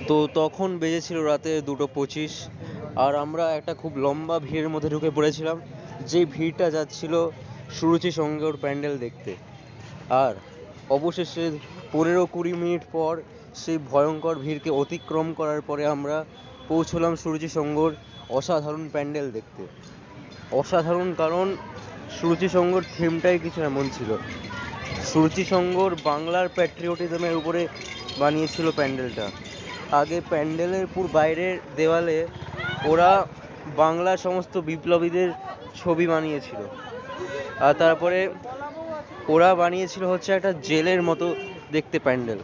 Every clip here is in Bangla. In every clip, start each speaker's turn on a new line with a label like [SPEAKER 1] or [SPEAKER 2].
[SPEAKER 1] তো তখন বেজেছিল রাতে 2:25, আর আমরা একটা খুব লম্বা ভিড়ের মধ্যে ঢুকে পড়েছিলাম, যে ভিড়টা যাচ্ছিল সুরুচি সঙ্গের প্যান্ডেল দেখতে। আর অবশেষে 15-20 মিনিট পর সেই ভয়ঙ্কর ভিড়কে অতিক্রম করার পরে আমরা পৌঁছলাম সুরুচি সঙ্গর অসাধারণ প্যান্ডেল দেখতে। অসাধারণ কারণ সুরুচি সঙ্গর থিমটাই কিছু এমন ছিল। সুরুচি সঙ্গর বাংলার প্যাট্রিয়টিজমের উপরে বানিয়েছিল প্যান্ডেলটা। আগে প্যান্ডেলের বাইরের দেওয়ালে ওরা বাংলার সমস্ত বিপ্লবীদের ছবি বানিয়েছিল, আর তারপরে ওরা বানিয়েছিল হচ্ছে একটা জেলের মতো দেখতে প্যান্ডেল,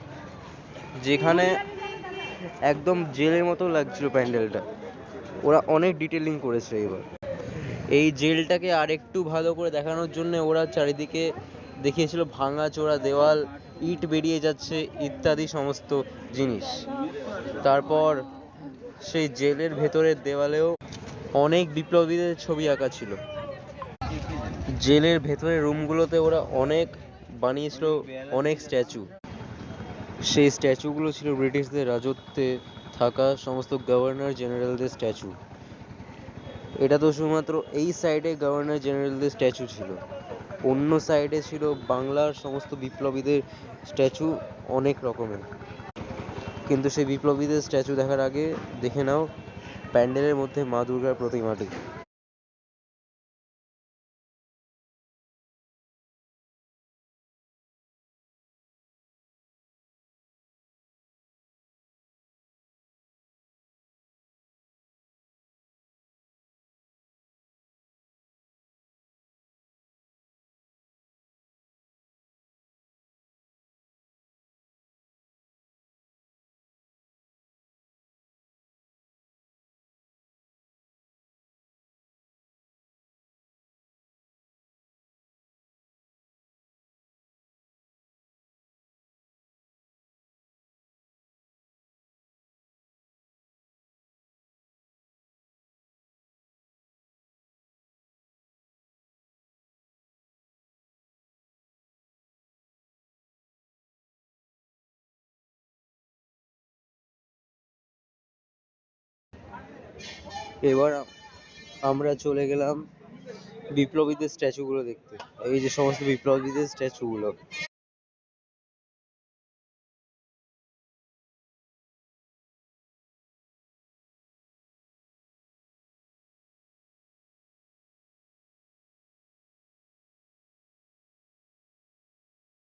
[SPEAKER 1] যেখানে একদম জেলের মতো লাগছিল প্যান্ডেলটা। ওরা অনেক ডিটেলিং করেছে। এবার এই জেলটাকে আরেকটু ভালো করে দেখানোর জন্য ওরা চারিদিকে দেখিয়েছিল ভাঙাচোরা দেওয়াল, ইট বেরিয়ে যাচ্ছে ইত্যাদি সমস্ত জিনিস। তারপর সেই জেলের ভেতরের দেওয়ালেও অনেক বিপ্লবীদের ছবি আঁকা ছিল। জেলের ভেতরের রুমগুলোতে ওরা অনেক বানিয়েছিল, অনেক স্ট্যাচু। সেই স্ট্যাচুগুলো ছিল ব্রিটিশদের রাজত্বে থাকা সমস্ত গভর্নর জেনারেলদের স্ট্যাচু। এটা তো শুধুমাত্র এই সাইডে গভর্নর জেনারেলদের স্ট্যাচু ছিল, অন্য সাইডে ছিল বাংলার সমস্ত বিপ্লবীদের স্ট্যাচু অনেক রকমের। কিন্তু সেই বিপ্লবীদের স্ট্যাচু দেখার আগে দেখে নাও প্যান্ডেলের মধ্যে মা দুর্গার প্রতিমাটি। এবার আমরা চলে গেলাম বিপ্লবীদের স্ট্যাচুগুলো দেখতে। এই যে সমস্ত বিপ্লবীদের স্ট্যাচুগুলো,